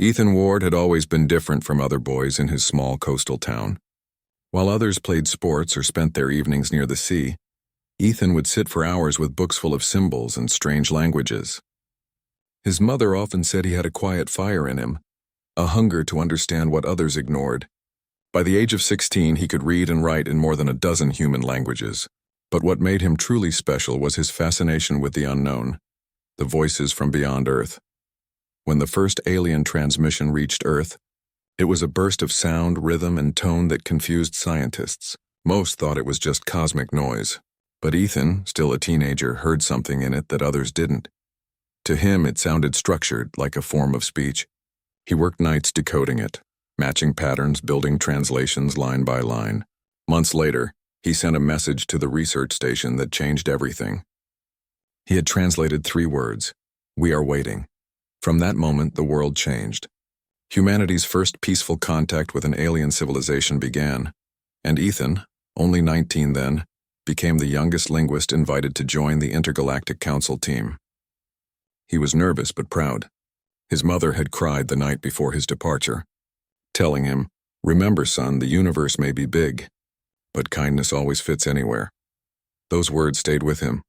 Ethan Ward had always been different from other boys in his small coastal town. While others played sports or spent their evenings near the sea, Ethan would sit for hours with books full of symbols and strange languages. His mother often said he had a quiet fire in him, a hunger to understand what others ignored. By the age of 16, he could read and write in more than a dozen human languages. But what made him truly special was his fascination with the unknown, the voices from beyond Earth. When the first alien transmission reached Earth, it was a burst of sound, rhythm, and tone that confused scientists. Most thought it was just cosmic noise. But Ethan, still a teenager, heard something in it that others didn't. To him, it sounded structured, like a form of speech. He worked nights decoding it, matching patterns, building translations line by line. Months later, he sent a message to the research station that changed everything. He had translated 3 words: "We are waiting." From that moment, the world changed. Humanity's first peaceful contact with an alien civilization began, and Ethan, only 19 then, became the youngest linguist invited to join the Intergalactic Council team. He was nervous but proud. His mother had cried the night before his departure, telling him, "Remember, son, the universe may be big, but kindness always fits anywhere." Those words stayed with him.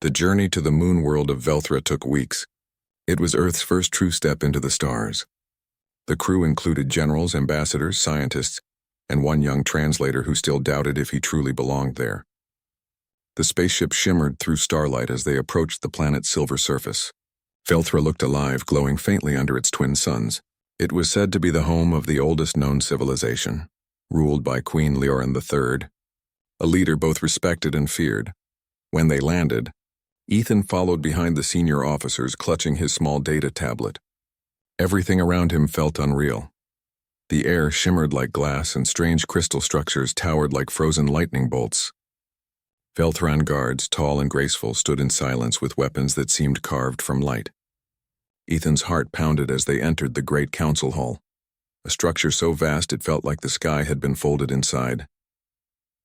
The journey to the moon world of Velthra took weeks. It was Earth's first true step into the stars. The crew included generals, ambassadors, scientists, and one young translator who still doubted if he truly belonged there. The spaceship shimmered through starlight as they approached the planet's silver surface. Velthra looked alive, glowing faintly under its twin suns. It was said to be the home of the oldest known civilization, ruled by Queen Leorin III, a leader both respected and feared. When they landed, Ethan followed behind the senior officers, clutching his small data tablet. Everything around him felt unreal. The air shimmered like glass, and strange crystal structures towered like frozen lightning bolts. Velthran guards, tall and graceful, stood in silence with weapons that seemed carved from light. Ethan's heart pounded as they entered the great council hall, a structure so vast it felt like the sky had been folded inside.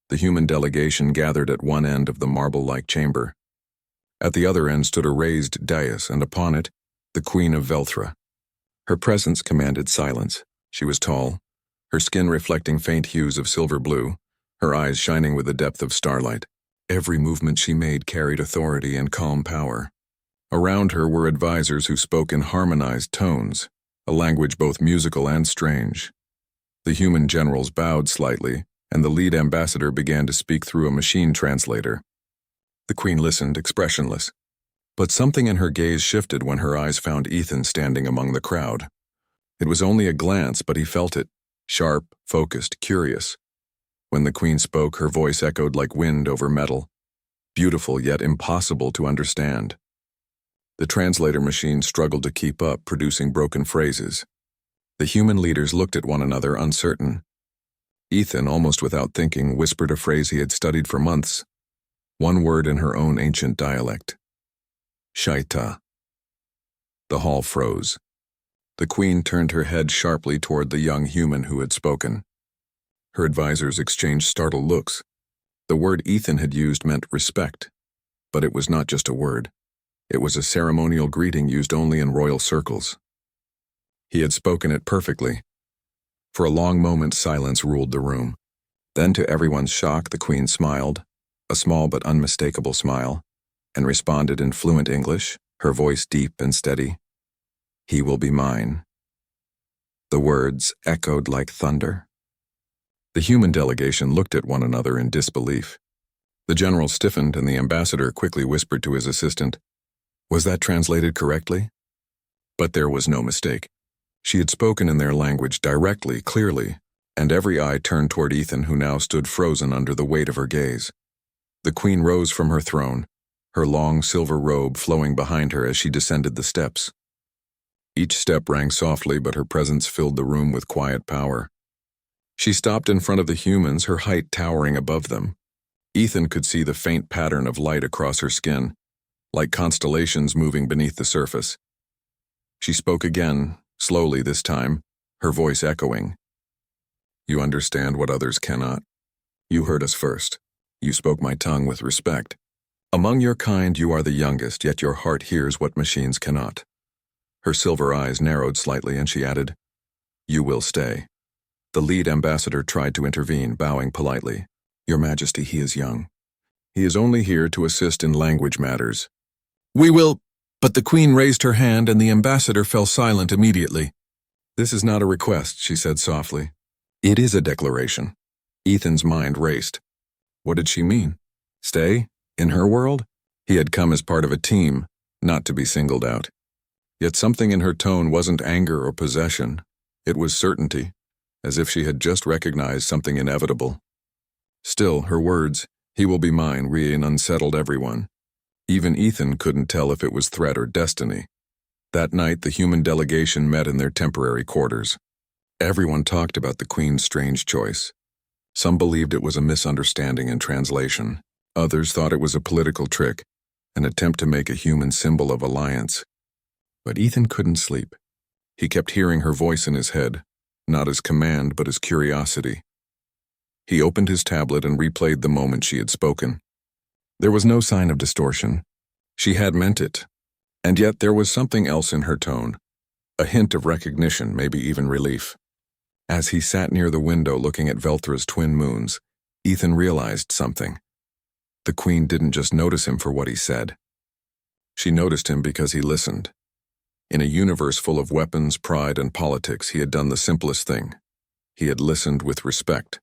The human delegation gathered at one end of the marble-like chamber. At the other end stood a raised dais, and upon it, the Queen of Velthra. Her presence commanded silence. She was tall, her skin reflecting faint hues of silver blue, her eyes shining with the depth of starlight. Every movement she made carried authority and calm power. Around her were advisors who spoke in harmonized tones, a language both musical and strange. The human generals bowed slightly, and the lead ambassador began to speak through a machine translator. The Queen listened, expressionless. But something in her gaze shifted when her eyes found Ethan standing among the crowd. It was only a glance, but he felt it, sharp, focused, curious. When the Queen spoke, her voice echoed like wind over metal, beautiful yet impossible to understand. The translator machine struggled to keep up, producing broken phrases. The human leaders looked at one another, uncertain. Ethan, almost without thinking, whispered a phrase he had studied for months, one word in her own ancient dialect. Shaita. The hall froze. The Queen turned her head sharply toward the young human who had spoken. Her advisors exchanged startled looks. The word Ethan had used meant respect, but it was not just a word. It was a ceremonial greeting used only in royal circles. He had spoken it perfectly. For a long moment, silence ruled the room. Then, to everyone's shock, the Queen smiled, a small but unmistakable smile, and responded in fluent English, her voice deep and steady. "He will be mine." The words echoed like thunder. The human delegation looked at one another in disbelief. The general stiffened, and the ambassador quickly whispered to his assistant, "Was that translated correctly?" But there was no mistake. She had spoken in their language directly, clearly, and every eye turned toward Ethan, who now stood frozen under the weight of her gaze. The Queen rose from her throne, her long silver robe flowing behind her as she descended the steps. Each step rang softly, but her presence filled the room with quiet power. She stopped in front of the humans, her height towering above them. Ethan could see the faint pattern of light across her skin, like constellations moving beneath the surface. She spoke again, slowly this time, her voice echoing. "You understand what others cannot. You heard us first. You spoke my tongue with respect. Among your kind, you are the youngest, yet your heart hears what machines cannot." Her silver eyes narrowed slightly and she added, "You will stay." The lead ambassador tried to intervene, bowing politely. "Your Majesty, he is young. He is only here to assist in language matters." "We will—" But the Queen raised her hand and the ambassador fell silent immediately. "This is not a request," she said softly. "It is a declaration." Ethan's mind raced. What did she mean? Stay? In her world? He had come as part of a team, not to be singled out. Yet something in her tone wasn't anger or possession. It was certainty, as if she had just recognized something inevitable. Still, her words, "He will be mine," unsettled everyone. Even Ethan couldn't tell if it was threat or destiny. That night, the human delegation met in their temporary quarters. Everyone talked about the Queen's strange choice. Some believed it was a misunderstanding in translation. Others thought it was a political trick, an attempt to make a human symbol of alliance. But Ethan couldn't sleep. He kept hearing her voice in his head, not as command but as curiosity. He opened his tablet and replayed the moment she had spoken. There was no sign of distortion. She had meant it. And yet there was something else in her tone, a hint of recognition, maybe even relief. As he sat near the window looking at Velthra's twin moons, Ethan realized something. The Queen didn't just notice him for what he said. She noticed him because he listened. In a universe full of weapons, pride, and politics, he had done the simplest thing. He had listened with respect.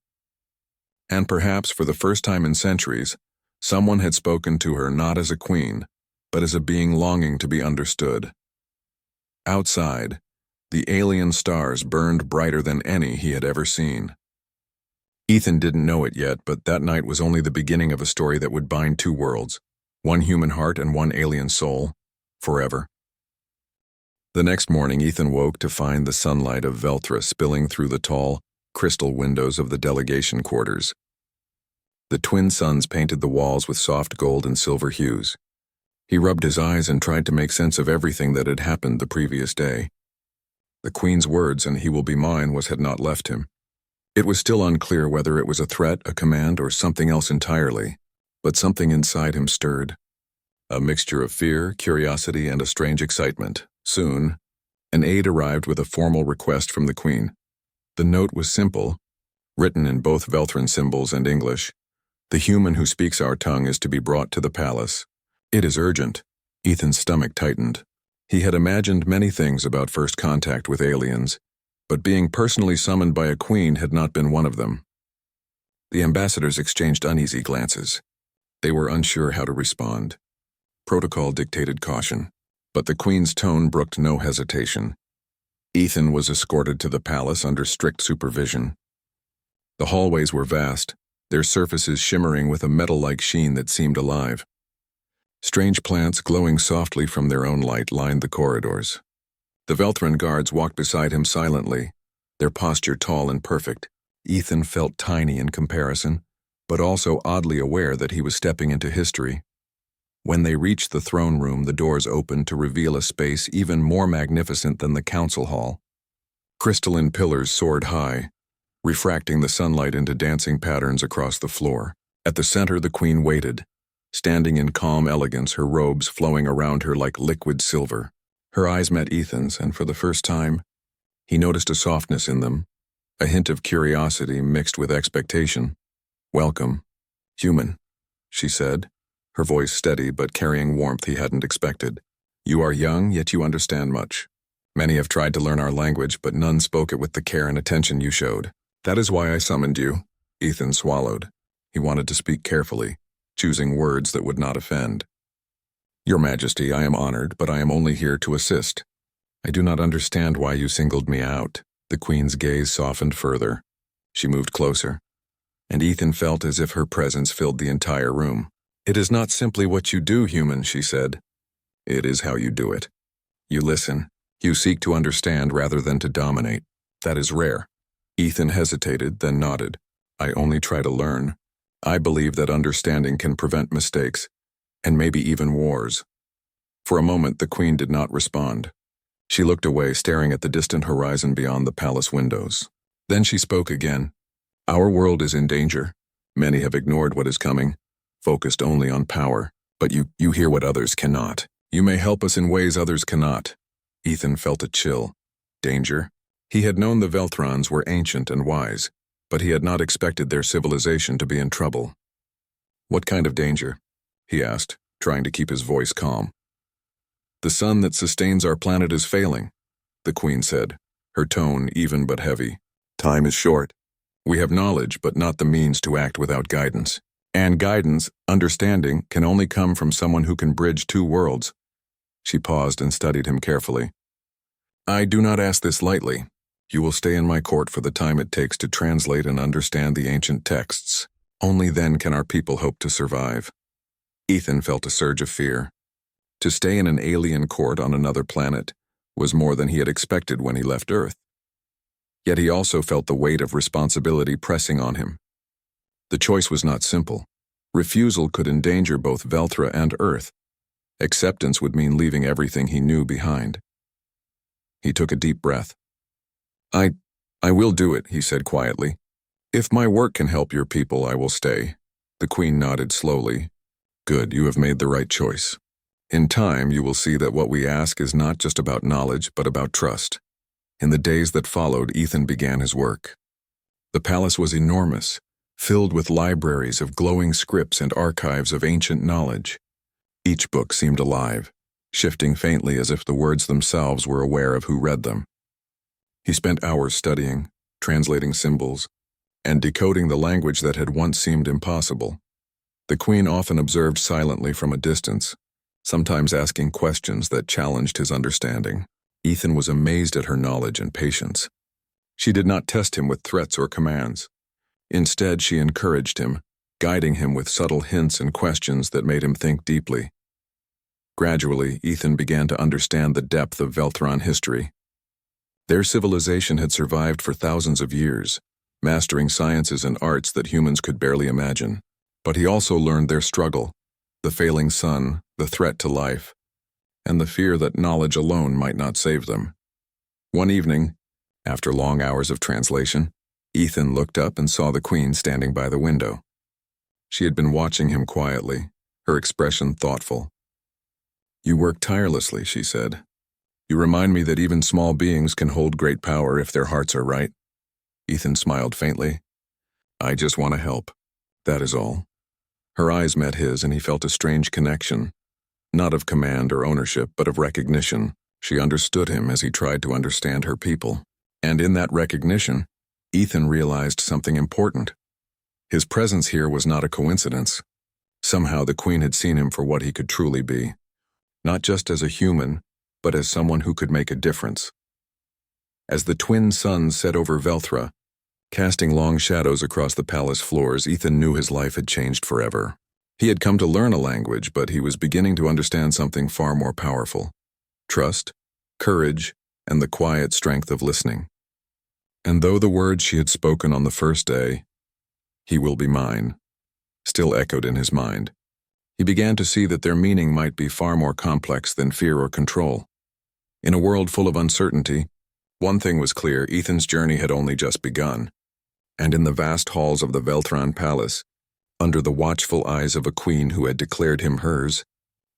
And perhaps for the first time in centuries, someone had spoken to her not as a queen, but as a being longing to be understood. Outside, the alien stars burned brighter than any he had ever seen. Ethan didn't know it yet, but that night was only the beginning of a story that would bind two worlds, one human heart and one alien soul, forever. The next morning, Ethan woke to find the sunlight of Velthra spilling through the tall, crystal windows of the delegation quarters. The twin suns painted the walls with soft gold and silver hues. He rubbed his eyes and tried to make sense of everything that had happened the previous day. The Queen's words, "and he will be mine," had not left him. It was still unclear whether it was a threat, a command, or something else entirely, but something inside him stirred. A mixture of fear, curiosity, and a strange excitement. Soon, an aide arrived with a formal request from the Queen. The note was simple, written in both Velthran symbols and English. "The human who speaks our tongue is to be brought to the palace. It is urgent." Ethan's stomach tightened. He had imagined many things about first contact with aliens, but being personally summoned by a queen had not been one of them. The ambassadors exchanged uneasy glances. They were unsure how to respond. Protocol dictated caution, but the Queen's tone brooked no hesitation. Ethan was escorted to the palace under strict supervision. The hallways were vast, their surfaces shimmering with a metal-like sheen that seemed alive. Strange plants glowing softly from their own light lined the corridors. The Velthran guards walked beside him silently, their posture tall and perfect. Ethan felt tiny in comparison, but also oddly aware that he was stepping into history. When they reached the throne room, the doors opened to reveal a space even more magnificent than the council hall. Crystalline pillars soared high, refracting the sunlight into dancing patterns across the floor. At the center, the Queen waited, standing in calm elegance, her robes flowing around her like liquid silver. Her eyes met Ethan's, and for the first time, he noticed a softness in them, a hint of curiosity mixed with expectation. "Welcome, human," she said, her voice steady but carrying warmth he hadn't expected. "You are young, yet you understand much. Many have tried to learn our language, but none spoke it with the care and attention you showed. That is why I summoned you." Ethan swallowed. He wanted to speak carefully, choosing words that would not offend. "Your Majesty, I am honored, but I am only here to assist. I do not understand why you singled me out." The Queen's gaze softened further. She moved closer, and Ethan felt as if her presence filled the entire room. "It is not simply what you do, human," she said. "It is how you do it. You listen. You seek to understand rather than to dominate. That is rare." Ethan hesitated, then nodded. "I only try to learn. I believe that understanding can prevent mistakes, and maybe even wars." For a moment, the Queen did not respond. She looked away, staring at the distant horizon beyond the palace windows. Then she spoke again. "Our world is in danger. Many have ignored what is coming, focused only on power. But you hear what others cannot. You may help us in ways others cannot. Ethan felt a chill. Danger? He had known the Velthrons were ancient and wise, but he had not expected their civilization to be in trouble. "What kind of danger?" he asked, trying to keep his voice calm. "The sun that sustains our planet is failing," the Queen said, her tone even but heavy. "Time is short. We have knowledge, but not the means to act without guidance. And guidance, understanding, can only come from someone who can bridge two worlds." She paused and studied him carefully. "I do not ask this lightly. You will stay in my court for the time it takes to translate and understand the ancient texts. Only then can our people hope to survive." Ethan felt a surge of fear. To stay in an alien court on another planet was more than he had expected when he left Earth. Yet he also felt the weight of responsibility pressing on him. The choice was not simple. Refusal could endanger both Velthra and Earth. Acceptance would mean leaving everything he knew behind. He took a deep breath. I will do it," he said quietly. "If my work can help your people, I will stay." The Queen nodded slowly. "Good, you have made the right choice. In time, you will see that what we ask is not just about knowledge, but about trust." In the days that followed, Ethan began his work. The palace was enormous, filled with libraries of glowing scripts and archives of ancient knowledge. Each book seemed alive, shifting faintly as if the words themselves were aware of who read them. He spent hours studying, translating symbols, and decoding the language that had once seemed impossible. The Queen often observed silently from a distance, sometimes asking questions that challenged his understanding. Ethan was amazed at her knowledge and patience. She did not test him with threats or commands. Instead, she encouraged him, guiding him with subtle hints and questions that made him think deeply. Gradually, Ethan began to understand the depth of Velthron history. Their civilization had survived for thousands of years, mastering sciences and arts that humans could barely imagine. But he also learned their struggle, the failing sun, the threat to life, and the fear that knowledge alone might not save them. One evening, after long hours of translation, Ethan looked up and saw the Queen standing by the window. She had been watching him quietly, her expression thoughtful. "You work tirelessly," she said. "You remind me that even small beings can hold great power if their hearts are right." Ethan smiled faintly. "I just want to help. That is all." Her eyes met his and he felt a strange connection. Not of command or ownership, but of recognition. She understood him as he tried to understand her people. And in that recognition, Ethan realized something important. His presence here was not a coincidence. Somehow the Queen had seen him for what he could truly be. Not just as a human, but as someone who could make a difference. As the twin suns set over Velthra, casting long shadows across the palace floors, Ethan knew his life had changed forever. He had come to learn a language, but he was beginning to understand something far more powerful. Trust, courage, and the quiet strength of listening. And though the words she had spoken on the first day, "He will be mine," still echoed in his mind, he began to see that their meaning might be far more complex than fear or control. In a world full of uncertainty, one thing was clear: Ethan's journey had only just begun. And in the vast halls of the Velthron Palace, under the watchful eyes of a queen who had declared him hers,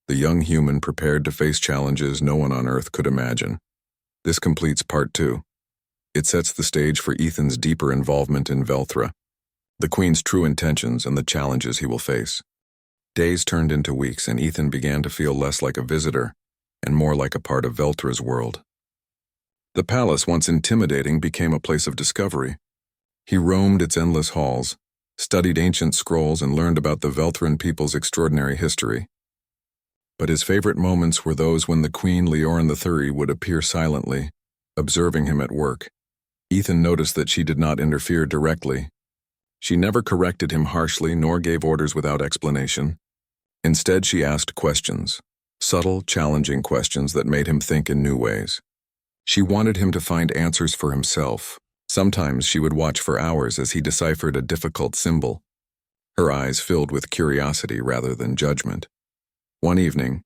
the young human prepared to face challenges no one on Earth could imagine. This completes Part 2. It sets the stage for Ethan's deeper involvement in Velthra, the Queen's true intentions, and the challenges he will face. Days turned into weeks, and Ethan began to feel less like a visitor and more like a part of Velthra's world. The palace, once intimidating, became a place of discovery. He roamed its endless halls, studied ancient scrolls, and learned about the Velthran people's extraordinary history. But his favorite moments were those when the Queen Leorin III would appear silently, observing him at work. Ethan noticed that she did not interfere directly. She never corrected him harshly nor gave orders without explanation. Instead, she asked questions, subtle, challenging questions that made him think in new ways. She wanted him to find answers for himself. Sometimes she would watch for hours as he deciphered a difficult symbol, her eyes filled with curiosity rather than judgment. One evening,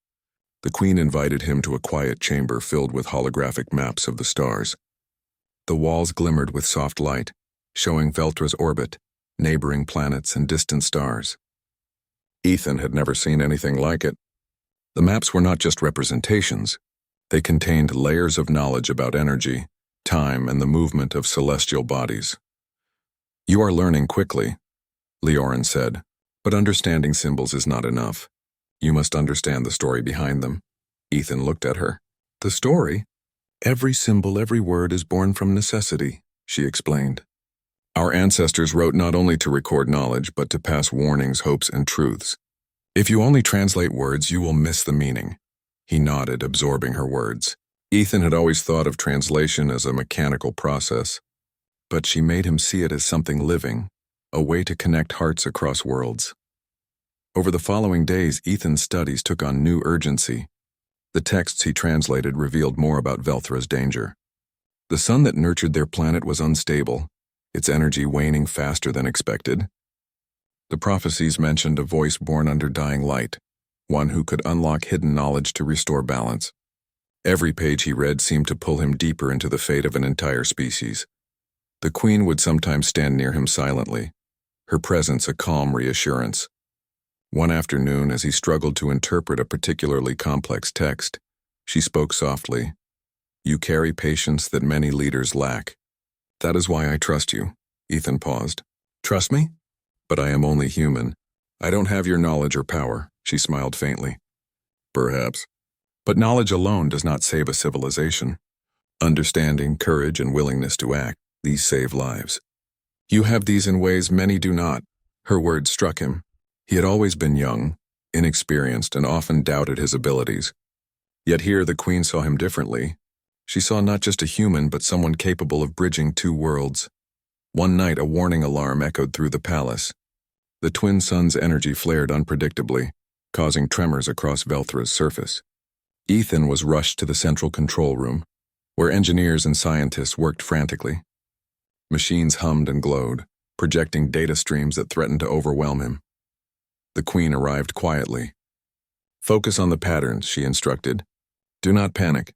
the Queen invited him to a quiet chamber filled with holographic maps of the stars. The walls glimmered with soft light, showing Velthra's orbit, neighboring planets, and distant stars. Ethan had never seen anything like it. The maps were not just representations. They contained layers of knowledge about energy, time, and the movement of celestial bodies. "You are learning quickly," Leorin said, "but understanding symbols is not enough. You must understand the story behind them." Ethan looked at her. "The story? Every symbol, every word is born from necessity," she explained. "Our ancestors wrote not only to record knowledge, but to pass warnings, hopes, and truths. If you only translate words, you will miss the meaning." He nodded, absorbing her words. Ethan had always thought of translation as a mechanical process, but she made him see it as something living, a way to connect hearts across worlds. Over the following days, Ethan's studies took on new urgency. The texts he translated revealed more about Velthra's danger. The sun that nurtured their planet was unstable, its energy waning faster than expected. The prophecies mentioned a voice born under dying light, one who could unlock hidden knowledge to restore balance. Every page he read seemed to pull him deeper into the fate of an entire species. The Queen would sometimes stand near him silently, her presence a calm reassurance. One afternoon, as he struggled to interpret a particularly complex text, she spoke softly. "You carry patience that many leaders lack. That is why I trust you." Ethan paused. "Trust me? But I am only human. I don't have your knowledge or power," she smiled faintly. "Perhaps. But knowledge alone does not save a civilization. Understanding, courage, and willingness to act, these save lives. You have these in ways many do not." Her words struck him. He had always been young, inexperienced, and often doubted his abilities. Yet here the Queen saw him differently. She saw not just a human, but someone capable of bridging two worlds. One night, a warning alarm echoed through the palace. The twin suns' energy flared unpredictably, causing tremors across Velthra's surface. Ethan was rushed to the central control room, where engineers and scientists worked frantically. Machines hummed and glowed, projecting data streams that threatened to overwhelm him. The Queen arrived quietly. "Focus on the patterns," she instructed. "Do not panic.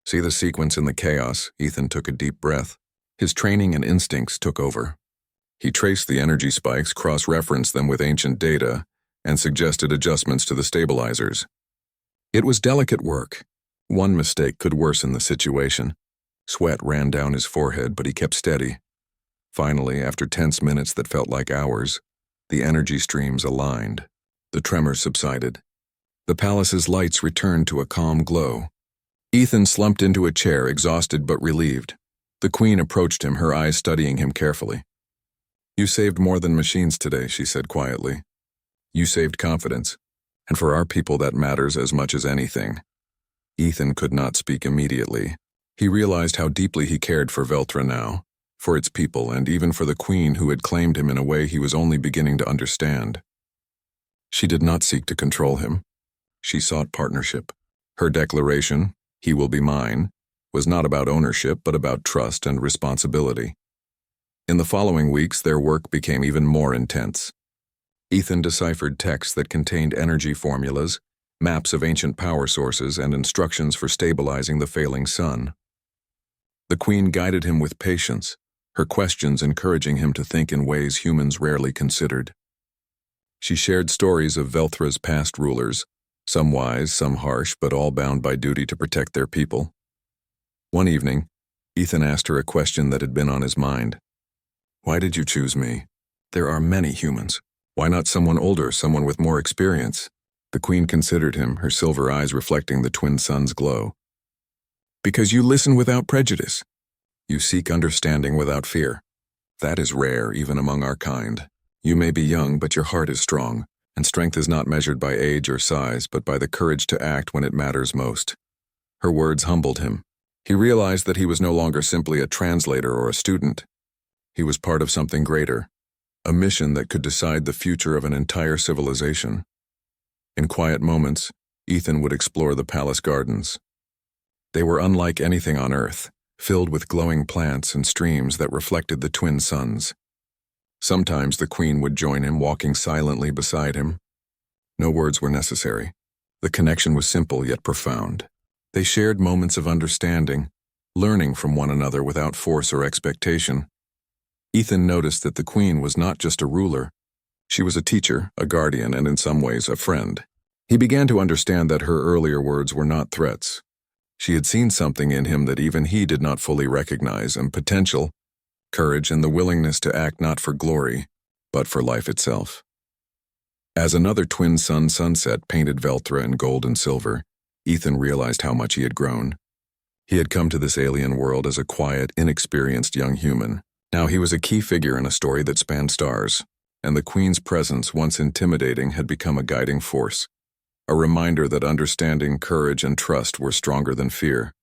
See the sequence in the chaos." Ethan took a deep breath. His training and instincts took over. He traced the energy spikes, cross-referenced them with ancient data, and suggested adjustments to the stabilizers. It was delicate work. One mistake could worsen the situation. Sweat ran down his forehead, but he kept steady. Finally, after tense minutes that felt like hours, the energy streams aligned. The tremors subsided. The palace's lights returned to a calm glow. Ethan slumped into a chair, exhausted but relieved. The Queen approached him, her eyes studying him carefully. "You saved more than machines today," she said quietly. "You saved confidence, and for our people that matters as much as anything." Ethan could not speak immediately. He realized how deeply he cared for Velthra now, for its people, and even for the Queen who had claimed him in a way he was only beginning to understand. She did not seek to control him. She sought partnership. Her declaration, "He will be mine," was not about ownership, but about trust and responsibility. In the following weeks, their work became even more intense. Ethan deciphered texts that contained energy formulas, maps of ancient power sources, and instructions for stabilizing the failing sun. The Queen guided him with patience, her questions encouraging him to think in ways humans rarely considered. She shared stories of Velthra's past rulers, some wise, some harsh, but all bound by duty to protect their people. One evening, Ethan asked her a question that had been on his mind. "Why did you choose me? There are many humans. Why not someone older, someone with more experience?" The Queen considered him, her silver eyes reflecting the twin suns' glow. "Because you listen without prejudice. You seek understanding without fear. That is rare, even among our kind. You may be young, but your heart is strong, and strength is not measured by age or size, but by the courage to act when it matters most." Her words humbled him. He realized that he was no longer simply a translator or a student. He was part of something greater, a mission that could decide the future of an entire civilization. In quiet moments, Ethan would explore the palace gardens. They were unlike anything on Earth, filled with glowing plants and streams that reflected the twin suns. Sometimes the Queen would join him, walking silently beside him. No words were necessary. The connection was simple yet profound. They shared moments of understanding, learning from one another without force or expectation. Ethan noticed that the Queen was not just a ruler. She was a teacher, a guardian, and in some ways a friend. He began to understand that her earlier words were not threats. She had seen something in him that even he did not fully recognize, and potential, courage, and the willingness to act not for glory, but for life itself. As another twin sun sunset painted Velthra in gold and silver, Ethan realized how much he had grown. He had come to this alien world as a quiet, inexperienced young human. Now he was a key figure in a story that spanned stars, and the Queen's presence, once intimidating, had become a guiding force, a reminder that understanding, courage, and trust were stronger than fear.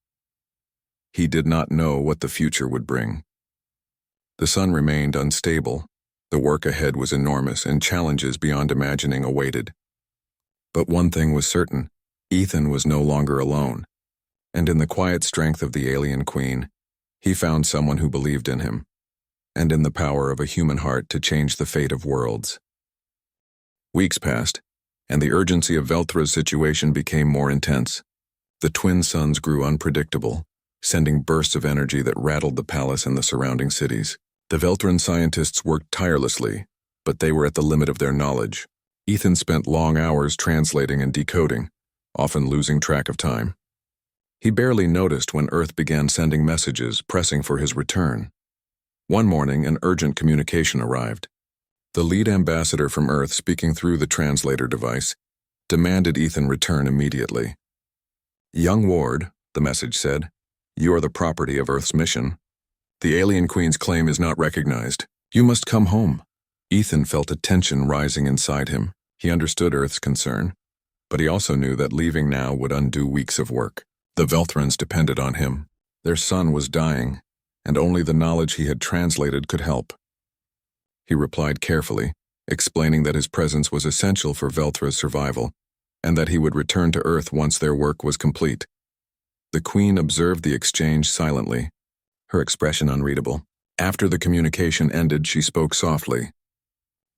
He did not know what the future would bring. The sun remained unstable. The work ahead was enormous, and challenges beyond imagining awaited. But one thing was certain: Ethan was no longer alone, and in the quiet strength of the alien Queen, he found someone who believed in him, and in the power of a human heart to change the fate of worlds. Weeks passed, and the urgency of Velthra's situation became more intense. The twin suns grew unpredictable, sending bursts of energy that rattled the palace and the surrounding cities. The Velthran scientists worked tirelessly, but they were at the limit of their knowledge. Ethan spent long hours translating and decoding, often losing track of time. He barely noticed when Earth began sending messages, pressing for his return. One morning, an urgent communication arrived. The lead ambassador from Earth, speaking through the translator device, demanded Ethan return immediately. "Young Ward," the message said, "you are the property of Earth's mission. The alien Queen's claim is not recognized. You must come home." Ethan felt a tension rising inside him. He understood Earth's concern, but he also knew that leaving now would undo weeks of work. The Velthrans depended on him. Their son was dying, and only the knowledge he had translated could help. He replied carefully, explaining that his presence was essential for Velthra's survival, and that he would return to Earth once their work was complete. The Queen observed the exchange silently, her expression unreadable. After the communication ended, she spoke softly.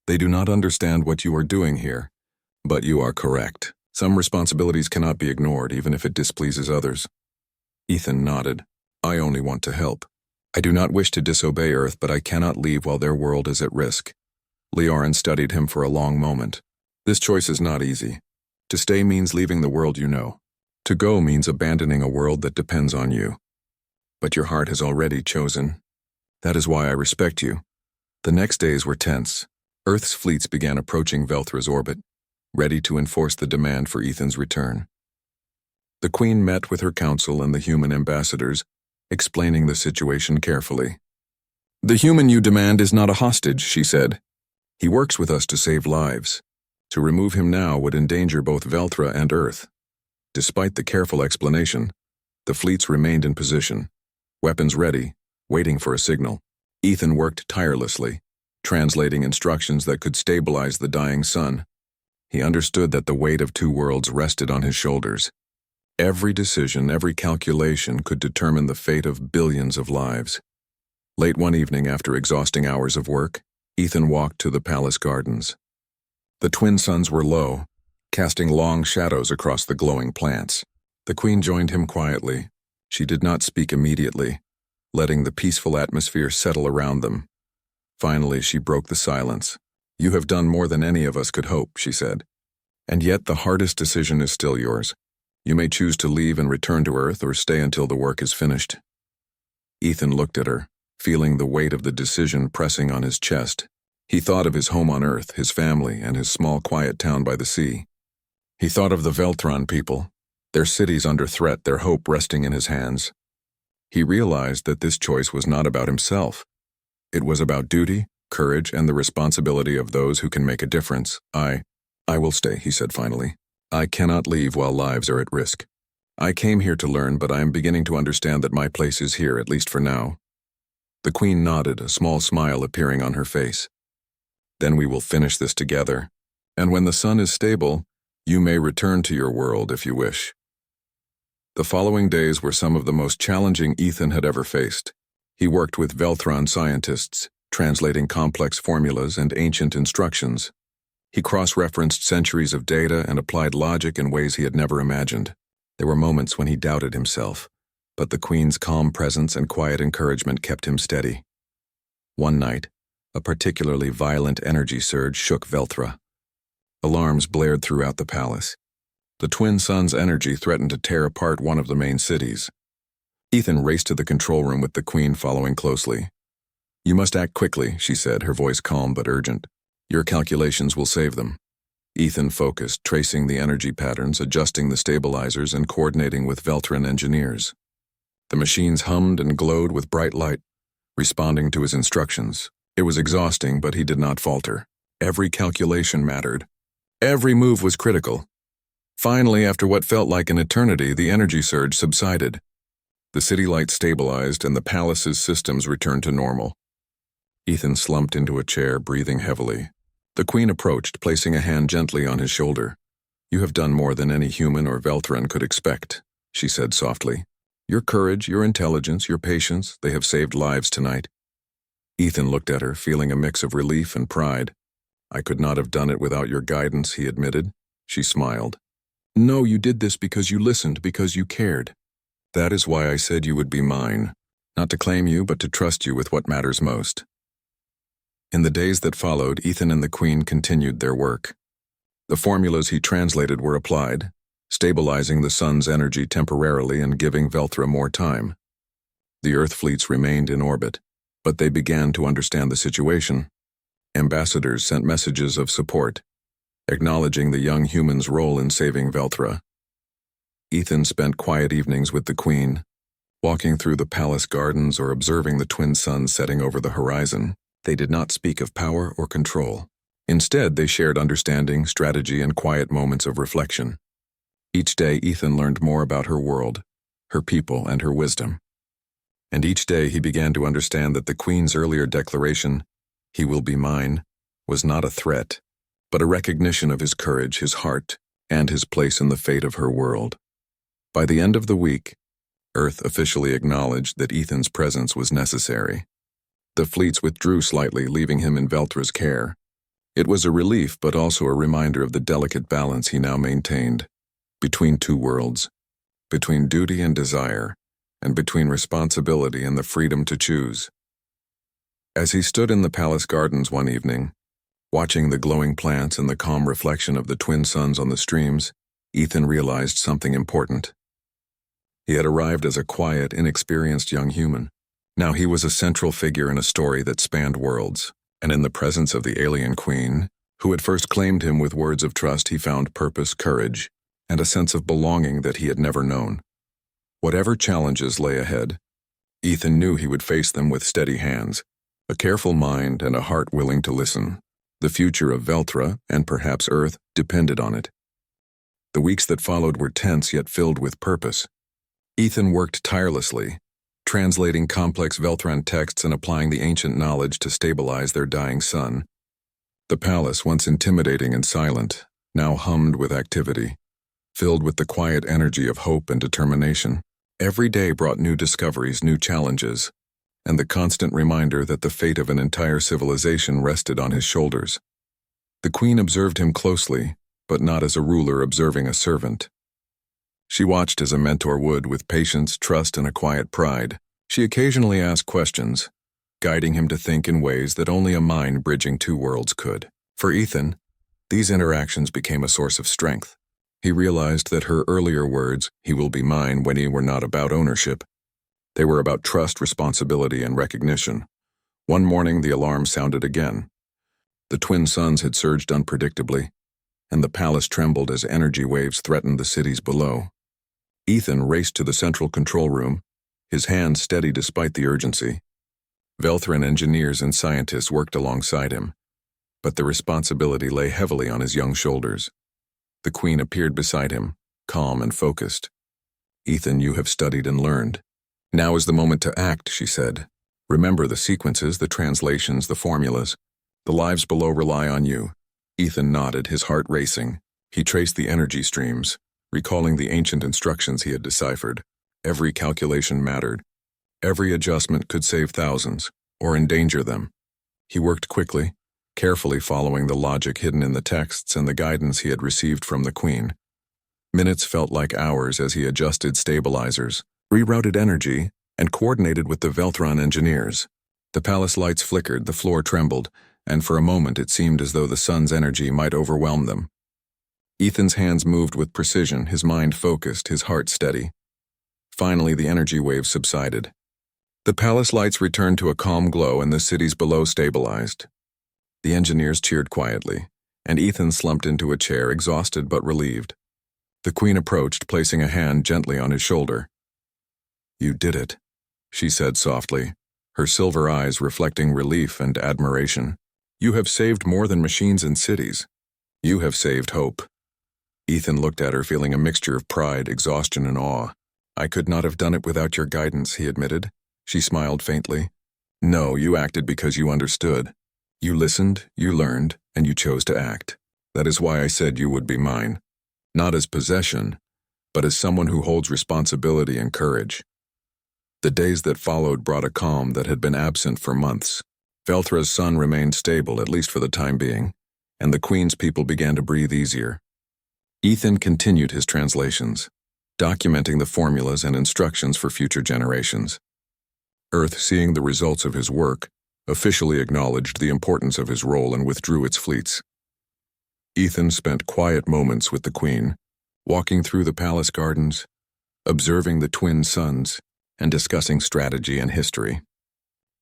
"They do not understand what you are doing here, but you are correct. Some responsibilities cannot be ignored, even if it displeases others." Ethan nodded. "I only want to help. I do not wish to disobey Earth, but I cannot leave while their world is at risk." Leorin studied him for a long moment. "This choice is not easy. To stay means leaving the world you know. To go means abandoning a world that depends on you. But your heart has already chosen. That is why I respect you." The next days were tense. Earth's fleets began approaching Velthra's orbit, ready to enforce the demand for Ethan's return. The Queen met with her council and the human ambassadors, explaining the situation carefully. "The human you demand is not a hostage," she said. "He works with us to save lives. To remove him now would endanger both Velthra and Earth." Despite the careful explanation, the fleets remained in position, weapons ready, waiting for a signal. Ethan worked tirelessly, translating instructions that could stabilize the dying sun. He understood that the weight of two worlds rested on his shoulders. Every decision, every calculation could determine the fate of billions of lives. Late one evening, after exhausting hours of work, Ethan walked to the palace gardens. The twin suns were low, casting long shadows across the glowing plants. The Queen joined him quietly. She did not speak immediately, letting the peaceful atmosphere settle around them. Finally, she broke the silence. "You have done more than any of us could hope," she said. "And yet the hardest decision is still yours. You may choose to leave and return to Earth, or stay until the work is finished." Ethan looked at her, feeling the weight of the decision pressing on his chest. He thought of his home on Earth, his family, and his small quiet town by the sea. He thought of the Velthran people, their cities under threat, their hope resting in his hands. He realized that this choice was not about himself. It was about duty, courage, and the responsibility of those who can make a difference. I will stay," he said finally. "I cannot leave while lives are at risk. I came here to learn, but I am beginning to understand that my place is here, at least for now." The Queen nodded, a small smile appearing on her face. "Then we will finish this together. And when the sun is stable, you may return to your world if you wish." The following days were some of the most challenging Ethan had ever faced. He worked with Velthran scientists, translating complex formulas and ancient instructions. He cross-referenced centuries of data and applied logic in ways he had never imagined. There were moments when he doubted himself, but the Queen's calm presence and quiet encouragement kept him steady. One night, a particularly violent energy surge shook Velthra. Alarms blared throughout the palace. The twin suns' energy threatened to tear apart one of the main cities. Ethan raced to the control room with the Queen following closely. "You must act quickly," she said, her voice calm but urgent. "Your calculations will save them." Ethan focused, tracing the energy patterns, adjusting the stabilizers, and coordinating with Veltran engineers. The machines hummed and glowed with bright light, responding to his instructions. It was exhausting, but he did not falter. Every calculation mattered. Every move was critical. Finally, after what felt like an eternity, the energy surge subsided. The city lights stabilized and the palace's systems returned to normal. Ethan slumped into a chair, breathing heavily. The Queen approached, placing a hand gently on his shoulder. "You have done more than any human or Veltran could expect," she said softly. "Your courage, your intelligence, your patience, they have saved lives tonight." Ethan looked at her, feeling a mix of relief and pride. "I could not have done it without your guidance," he admitted. She smiled. "No, you did this because you listened, because you cared. That is why I said you would be mine. Not to claim you, but to trust you with what matters most." In the days that followed, Ethan and the Queen continued their work. The formulas he translated were applied, stabilizing the sun's energy temporarily and giving Velthra more time. The Earth fleets remained in orbit, but they began to understand the situation. Ambassadors sent messages of support, acknowledging the young human's role in saving Velthra. Ethan spent quiet evenings with the Queen, walking through the palace gardens or observing the twin suns setting over the horizon. They did not speak of power or control. Instead, they shared understanding, strategy, and quiet moments of reflection. Each day, Ethan learned more about her world, her people, and her wisdom. And each day he began to understand that the Queen's earlier declaration, "He will be mine," was not a threat, but a recognition of his courage, his heart, and his place in the fate of her world. By the end of the week, Earth officially acknowledged that Ethan's presence was necessary. The fleets withdrew slightly, leaving him in Velthra's care. It was a relief, but also a reminder of the delicate balance he now maintained, between two worlds, between duty and desire, and between responsibility and the freedom to choose. As he stood in the palace gardens one evening, watching the glowing plants and the calm reflection of the twin suns on the streams, Ethan realized something important. He had arrived as a quiet, inexperienced young human. Now he was a central figure in a story that spanned worlds, and in the presence of the alien Queen, who had first claimed him with words of trust, he found purpose, courage, and a sense of belonging that he had never known. Whatever challenges lay ahead, Ethan knew he would face them with steady hands, a careful mind, and a heart willing to listen. The future of Velthra, and perhaps Earth, depended on it. The weeks that followed were tense yet filled with purpose. Ethan worked tirelessly, translating complex Velthran texts and applying the ancient knowledge to stabilize their dying sun. The palace, once intimidating and silent, now hummed with activity, filled with the quiet energy of hope and determination. Every day brought new discoveries, new challenges, and the constant reminder that the fate of an entire civilization rested on his shoulders. The Queen observed him closely, but not as a ruler observing a servant. She watched as a mentor would, with patience, trust, and a quiet pride. She occasionally asked questions, guiding him to think in ways that only a mind bridging two worlds could. For Ethan, these interactions became a source of strength. He realized that her earlier words, "He will be mine," were not about ownership. They were about trust, responsibility, and recognition. One morning, the alarm sounded again. The twin suns had surged unpredictably, and the palace trembled as energy waves threatened the cities below. Ethan raced to the central control room, his hands steady despite the urgency. Velthran engineers and scientists worked alongside him, but the responsibility lay heavily on his young shoulders. The Queen appeared beside him, calm and focused. "Ethan, you have studied and learned. Now is the moment to act," she said. "Remember the sequences, the translations, the formulas. The lives below rely on you." Ethan nodded, his heart racing. He traced the energy streams, recalling the ancient instructions he had deciphered. Every calculation mattered. Every adjustment could save thousands, or endanger them. He worked quickly, carefully following the logic hidden in the texts and the guidance he had received from the Queen. Minutes felt like hours as he adjusted stabilizers, rerouted energy, and coordinated with the Velthran engineers. The palace lights flickered, the floor trembled, and for a moment it seemed as though the sun's energy might overwhelm them. Ethan's hands moved with precision, his mind focused, his heart steady. Finally, the energy wave subsided. The palace lights returned to a calm glow and the cities below stabilized. The engineers cheered quietly, and Ethan slumped into a chair, exhausted but relieved. The queen approached, placing a hand gently on his shoulder. "You did it," she said softly, her silver eyes reflecting relief and admiration. "You have saved more than machines and cities. You have saved hope." Ethan looked at her, feeling a mixture of pride, exhaustion, and awe. "I could not have done it without your guidance," he admitted. She smiled faintly. "No, you acted because you understood. You listened, you learned, and you chose to act. That is why I said you would be mine. Not as possession, but as someone who holds responsibility and courage." The days that followed brought a calm that had been absent for months. Velthra's sun remained stable, at least for the time being, and the Queen's people began to breathe easier. Ethan continued his translations, documenting the formulas and instructions for future generations. Earth, seeing the results of his work, officially acknowledged the importance of his role and withdrew its fleets. Ethan spent quiet moments with the Queen, walking through the palace gardens, observing the twin suns, and discussing strategy and history.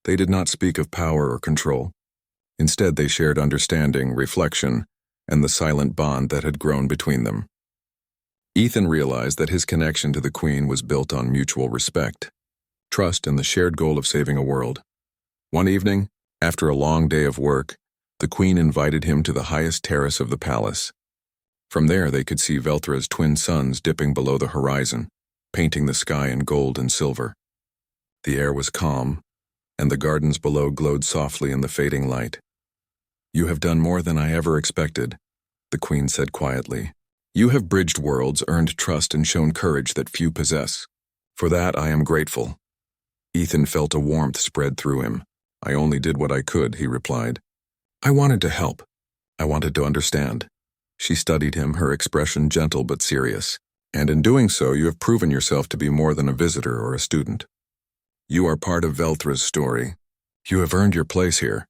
They did not speak of power or control. Instead, they shared understanding, reflection, and the silent bond that had grown between them. Ethan realized that his connection to the Queen was built on mutual respect, trust, and the shared goal of saving a world. One evening, after a long day of work, the Queen invited him to the highest terrace of the palace. From there, they could see Velthra's twin suns dipping below the horizon, painting the sky in gold and silver. The air was calm, and the gardens below glowed softly in the fading light. "You have done more than I ever expected," the Queen said quietly. "You have bridged worlds, earned trust, and shown courage that few possess. For that, I am grateful." Ethan felt a warmth spread through him. "I only did what I could," he replied. "I wanted to help. I wanted to understand." She studied him, her expression gentle but serious. "And in doing so, you have proven yourself to be more than a visitor or a student. You are part of Velthra's story. You have earned your place here."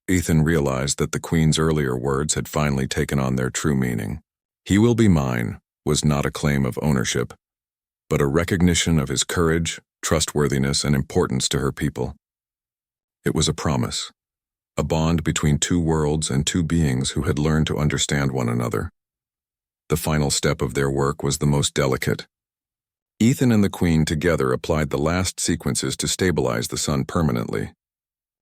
Ethan realized that the Queen's earlier words had finally taken on their true meaning. "He will be mine" was not a claim of ownership, but a recognition of his courage, trustworthiness, and importance to her people. It was a promise, a bond between two worlds and two beings who had learned to understand one another. The final step of their work was the most delicate. Ethan and the Queen together applied the last sequences to stabilize the sun permanently.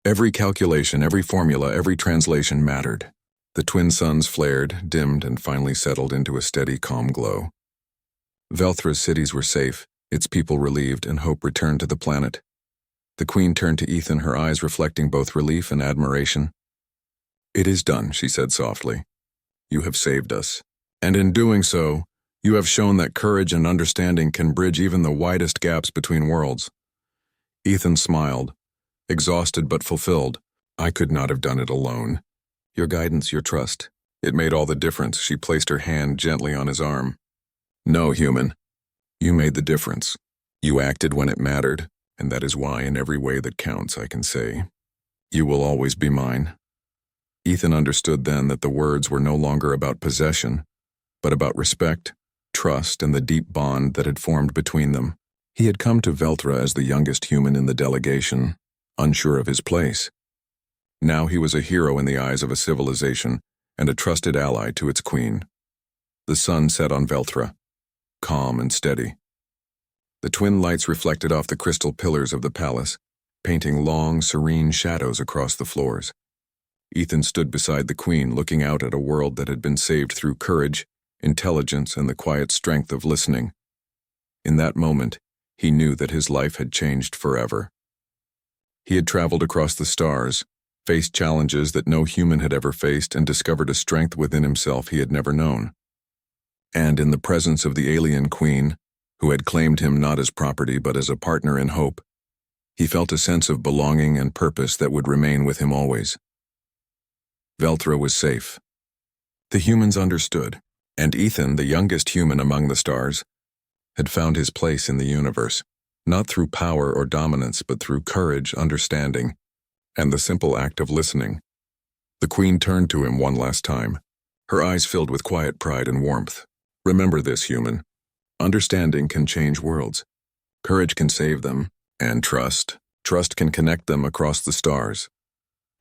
Every calculation, every formula, every translation mattered. The twin suns flared, dimmed, and finally settled into a steady, calm glow. Velthra's cities were safe, its people relieved, and hope returned to the planet. The Queen turned to Ethan, her eyes reflecting both relief and admiration. "It is done," she said softly. "You have saved us. And in doing so, you have shown that courage and understanding can bridge even the widest gaps between worlds." Ethan smiled, exhausted but fulfilled. "I could not have done it alone. Your guidance, your trust, it made all the difference." She placed her hand gently on his arm. "No, human. You made the difference. You acted when it mattered, and that is why in every way that counts I can say, you will always be mine." Ethan understood then that the words were no longer about possession, but about respect, trust, and the deep bond that had formed between them. He had come to Velthra as the youngest human in the delegation, unsure of his place. Now he was a hero in the eyes of a civilization and a trusted ally to its Queen. The sun set on Velthra, calm and steady. The twin lights reflected off the crystal pillars of the palace, painting long, serene shadows across the floors. Ethan stood beside the Queen, looking out at a world that had been saved through courage, intelligence, and the quiet strength of listening. In that moment, he knew that his life had changed forever. He had traveled across the stars, faced challenges that no human had ever faced, and discovered a strength within himself he had never known. And in the presence of the alien Queen, who had claimed him not as property but as a partner in hope, he felt a sense of belonging and purpose that would remain with him always. Velthra was safe. The humans understood, and Ethan, the youngest human among the stars, had found his place in the universe, not through power or dominance, but through courage, understanding, and the simple act of listening. The Queen turned to him one last time. Her eyes filled with quiet pride and warmth. Remember this, human. Understanding can change worlds. Courage can save them. And trust. Trust can connect them across the stars.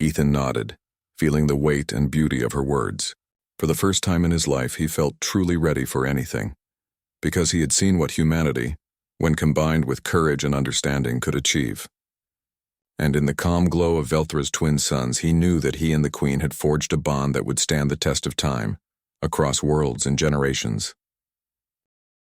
Ethan nodded, feeling the weight and beauty of her words. For the first time in his life, he felt truly ready for anything. Because he had seen what humanity, when combined with courage and understanding, could achieve. And in the calm glow of Velthra's twin suns, he knew that he and the Queen had forged a bond that would stand the test of time, across worlds and generations.